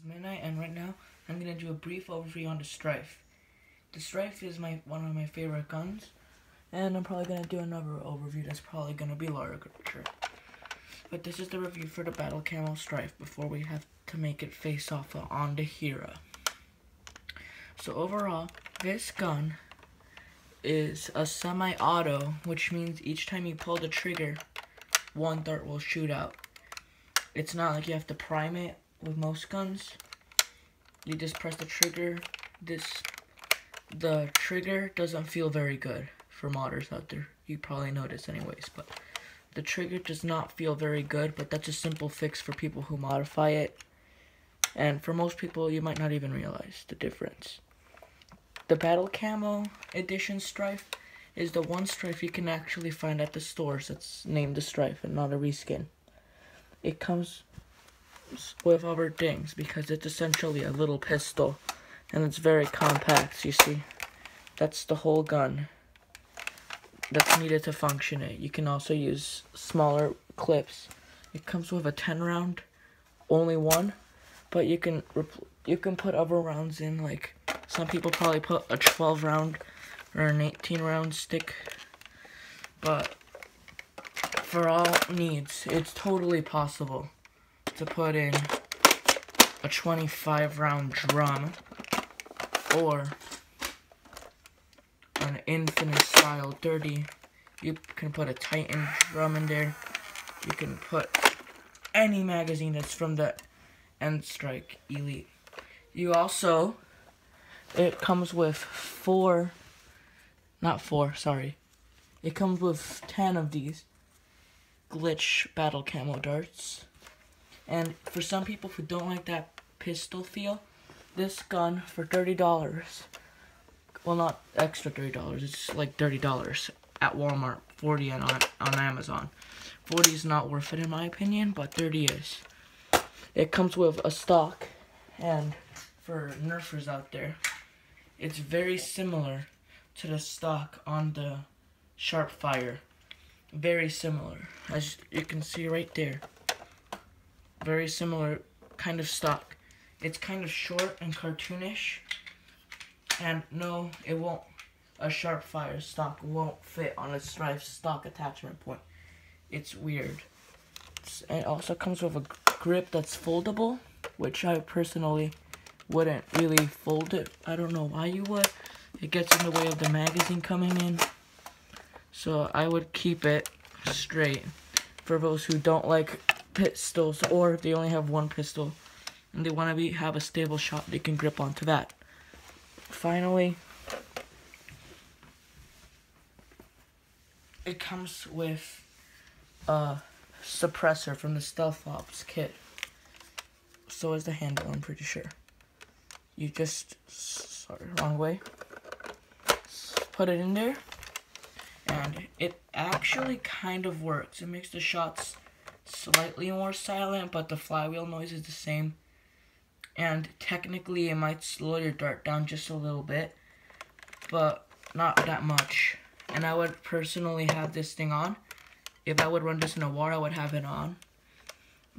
It's midnight, and right now I'm gonna do a brief overview on the stryfe. The stryfe is one of my favorite guns, and I'm probably gonna do another overview that's probably gonna be larger. But this is the review for the BattleCamo stryfe before we have to make it face off on the Hera. So overall, this gun is a semi-auto, which means each time you pull the trigger, one dart will shoot out. It's not like you have to prime it with most guns. You just press the trigger. The trigger doesn't feel very good for modders out there. You probably noticed anyways, but the trigger does not feel very good, but that's a simple fix for people who modify it. And for most people, you might not even realize the difference. The BattleCamo edition stryfe is the one stryfe you can actually find at the stores that's named the stryfe and not a reskin. It comes with other things because it's essentially a little pistol and it's very compact. You see, that's the whole gun that's needed to function it. You can also use smaller clips. It comes with a 10 round, only one, but you can put other rounds in. Like some people probably put a 12 round or an 18 round stick, but for all needs, it's totally possible to put in a 25 round drum or an infinite style 30. You can put a Titan drum in there. You can put any magazine that's from the End Strike Elite. It comes with it comes with 10 of these glitch BattleCamo darts. And for some people who don't like that pistol feel, this gun for $30, well, not extra $30, it's like $30 at Walmart, $40 on Amazon. 40 is not worth it in my opinion, but 30 is. It comes with a stock, and for Nerfers out there, it's very similar to the stock on the Sharpfire. Very similar, as you can see right there. Very similar kind of stock. It's kind of short and cartoonish, and no, it won't. A Sharpfire stock won't fit on a stryfe stock attachment point. It's weird. It also comes with a grip that's foldable, which I personally wouldn't really fold it. I don't know why you would. It gets in the way of the magazine coming in. So I would keep it straight for those who don't like pistols, or if they only have one pistol and they want to have a stable shot, they can grip onto that. Finally, it comes with a suppressor from the Stealth Ops kit. So is the handle, I'm pretty sure. You just, wrong way. Put it in there, and it actually kind of works. It makes the shots slightly more silent, but the flywheel noise is the same. And technically it might slow your dart down just a little bit, but not that much. And I would personally have this thing on. If I would run this in a war, I would have it on,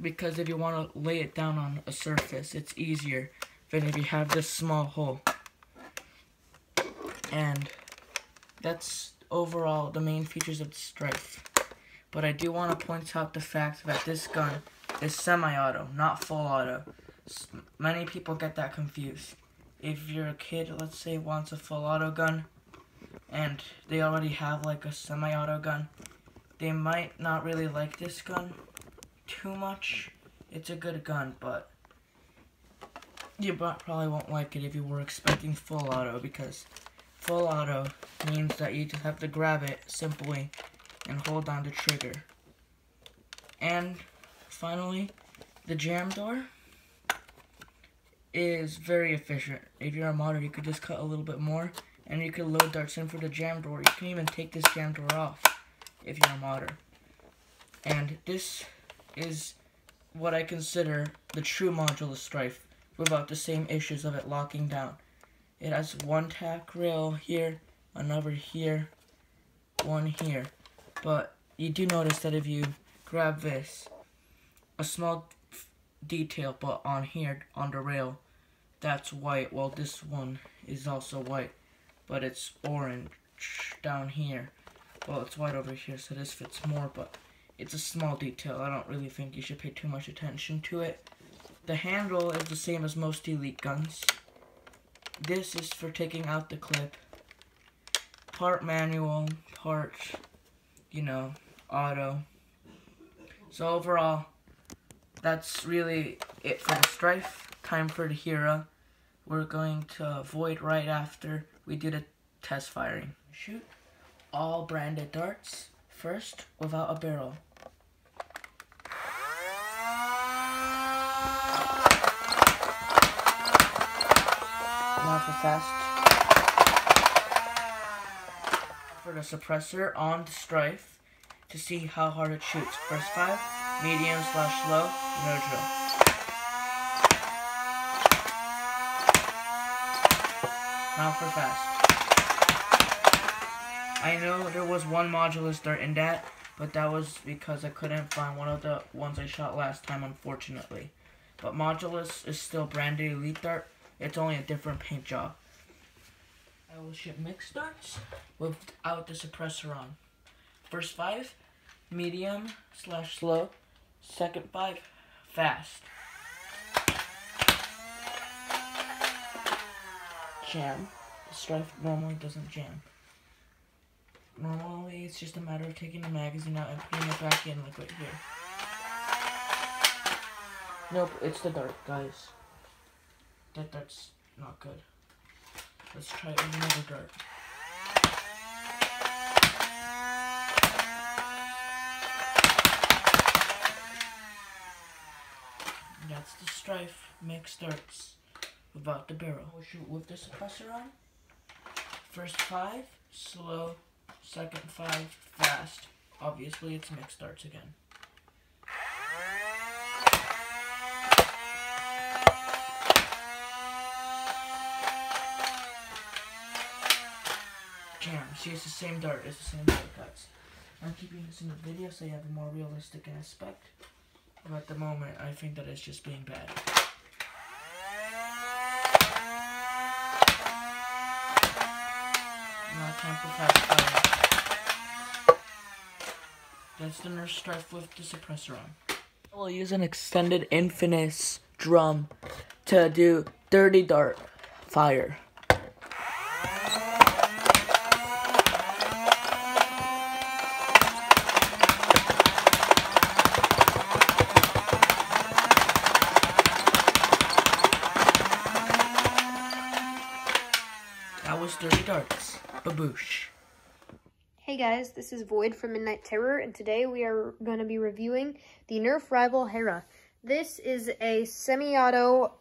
because if you want to lay it down on a surface, it's easier than if you have this small hole. And that's overall the main features of the stryfe. But I do want to point out the fact that this gun is semi-auto, not full auto. Many people get that confused. If you're a kid, let's say, wants a full auto gun, and they already have like a semi-auto gun, they might not really like this gun too much. It's a good gun, but you probably won't like it if you were expecting full auto, because full auto means that you just have to grab it simply and hold down the trigger. And finally, the jam door is very efficient. If you're a modder, you could just cut a little bit more and you could load darts in for the jam door. You can even take this jam door off if you're a modder. And this is what I consider the true modular stryfe, without the same issues of it locking down. It has one tack rail here, another here, one here. But you do notice that if you grab this, a small detail, but on here, on the rail, that's white. Well, this one is also white, but it's orange down here. Well, it's white over here, so this fits more, but it's a small detail. I don't really think you should pay too much attention to it. The handle is the same as most elite guns. This is for taking out the clip. Part manual, part, you know, auto. So overall, that's really it for the stryfe. Time for the Hera. We're going to void right after we do the test firing. Shoot all branded darts first without a barrel. Now for fast. For the suppressor on the stryfe to see how hard it shoots. First 5, medium/slow, neutral. Now for fast. I know there was one modulus dart in that, but that was because I couldn't find one of the ones I shot last time, unfortunately. But modulus is still branded elite dart. It's only a different paint job. I will shoot mixed darts without the suppressor on. First 5, medium/slow. Second 5, fast. Jam. The stryfe normally doesn't jam. Normally, it's just a matter of taking the magazine out and putting it back in, like right here. Nope, it's the dart, guys. That dart's not good. Let's try another dart. That's the stryfe mixed darts without the barrel. We'll shoot with the suppressor on. First 5, slow. Second 5, fast. Obviously, it's mixed darts again. Jam. See, it's the same dart. It's the same dart cuts. I'm keeping this in the video so you have a more realistic aspect. But at the moment, I think that it's just being bad. Now time for fast fire. That's the Nerf stryfe with the suppressor on. I will use an extended infinite drum to do 30 dart fire. That was 30 darts. Baboosh. Hey guys, this is Void from Midnight Terror, and today we are going to be reviewing the Nerf rival Hera. This is a semi-auto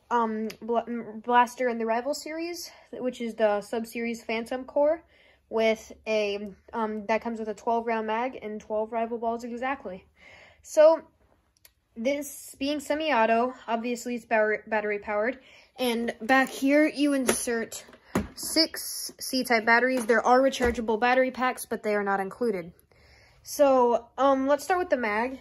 blaster in the rival series, which is the sub-series Phantom Core, with a that comes with a 12-round mag and 12 rival balls exactly. So this being semi-auto, obviously it's battery powered, and back here you insert 6 C-type batteries. There are rechargeable battery packs, but they are not included. So, let's start with the mag.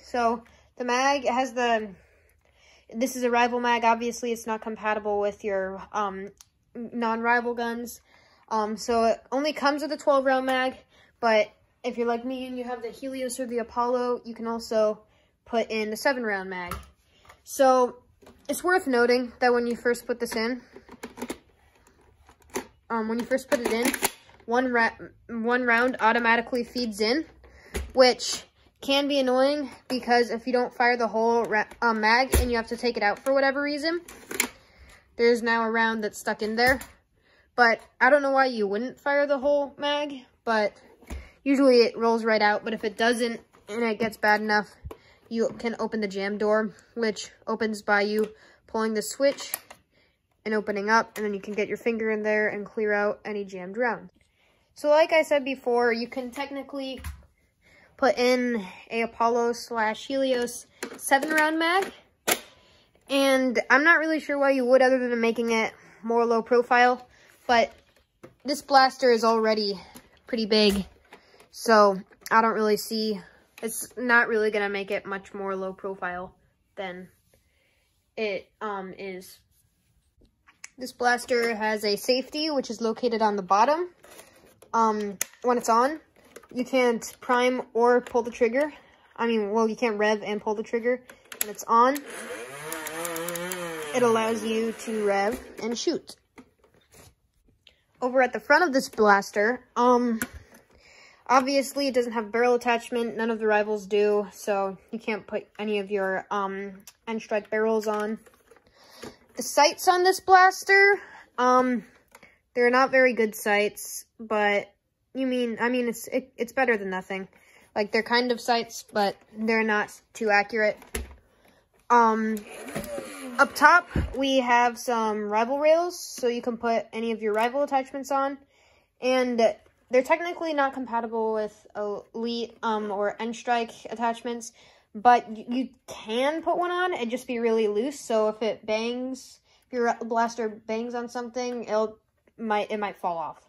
So the mag has this is a rival mag. Obviously, it's not compatible with your non-rival guns. So it only comes with a 12-round mag, but if you're like me and you have the Helios or the Apollo, you can also put in the 7-round mag. So it's worth noting that when you first put this in, one round automatically feeds in, which can be annoying because if you don't fire the whole mag and you have to take it out for whatever reason, there's now a round that's stuck in there. But I don't know why you wouldn't fire the whole mag, but usually it rolls right out. But if it doesn't and it gets bad enough, you can open the jam door, which opens by you pulling the switch and opening up, and then you can get your finger in there and clear out any jammed rounds. So like I said before, you can technically put in a Apollo/Helios 7-round mag, and I'm not really sure why you would other than making it more low profile, but this blaster is already pretty big, so I don't really see, it's not really going to make it much more low profile than it is. This blaster has a safety, which is located on the bottom. When it's on, you can't prime or pull the trigger. I mean, well, you can't rev and pull the trigger. When it's on, it allows you to rev and shoot. Over at the front of this blaster, obviously it doesn't have barrel attachment. None of the rivals do, so you can't put any of your end strike barrels on. The sights on this blaster, they're not very good sights, but it's better than nothing. Like, they're kind of sights, but they're not too accurate. Up top, we have some rival rails, so you can put any of your rival attachments on. And they're technically not compatible with elite or end strike attachments, but you can put one on and just be really loose. So if it bangs, if your blaster bangs on something, it might fall off.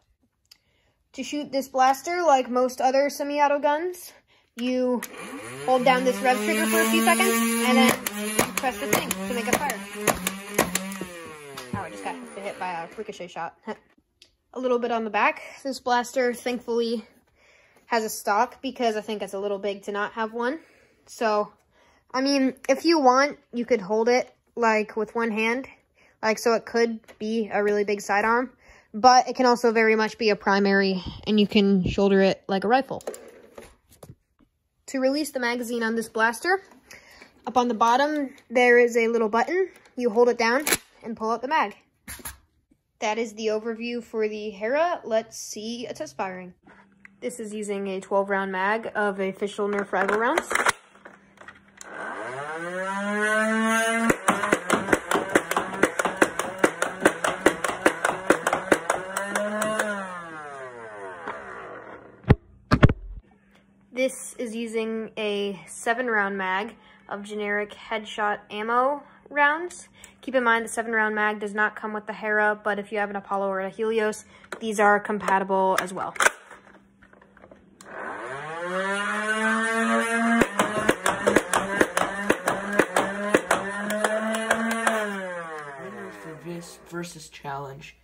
To shoot this blaster, like most other semi-auto guns, you hold down this rev trigger for a few seconds, and then you press the thing to make it fire. Oh, I just got hit by a ricochet shot. A little bit on the back. This blaster, thankfully, has a stock because I think it's a little big to not have one. So, I mean, if you want, you could hold it, like, with one hand. Like, so it could be a really big sidearm. But it can also very much be a primary, and you can shoulder it like a rifle. To release the magazine on this blaster, up on the bottom, there is a little button. You hold it down and pull out the mag. That is the overview for the Hera. Let's see a test firing. This is using a 12-round mag of official Nerf rival rounds. This is using a 7-round mag of generic headshot ammo rounds. Keep in mind the 7-round mag does not come with the Hera, but if you have an Apollo or a Helios, these are compatible as well. Winner for this versus challenge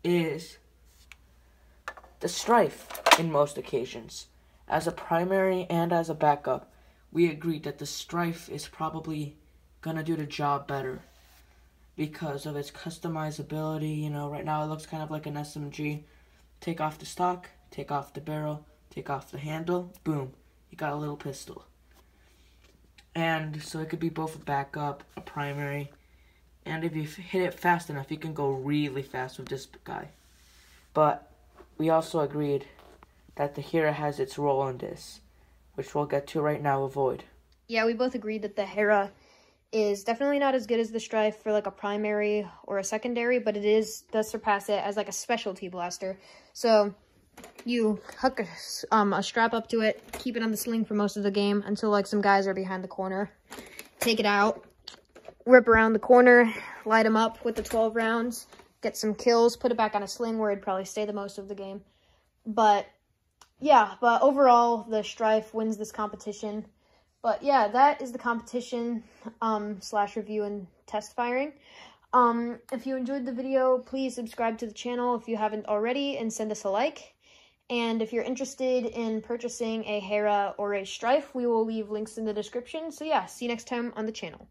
is the stryfe in most occasions. As a primary and as a backup, we agreed that the stryfe is probably gonna do the job better because of its customizability. You know, right now it looks kind of like an SMG. Take off the stock, take off the barrel, take off the handle, boom, you got a little pistol. And so it could be both a backup, a primary, and if you hit it fast enough, you can go really fast with this guy. But we also agreed that the Hera has its role in this, which we'll get to right now, avoid. Yeah, we both agreed that the Hera is definitely not as good as the stryfe for like a primary or a secondary, but it does surpass it as like a specialty blaster. So you hook a strap up to it, keep it on the sling for most of the game until like some guys are behind the corner. Take it out, rip around the corner, light them up with the 12 rounds, get some kills, put it back on a sling where it'd probably stay the most of the game. But yeah, but overall, the stryfe wins this competition. But yeah, that is the competition / review and test firing. If you enjoyed the video, please subscribe to the channel if you haven't already and send us a like. And if you're interested in purchasing a Hera or a stryfe, we will leave links in the description. So yeah, see you next time on the channel.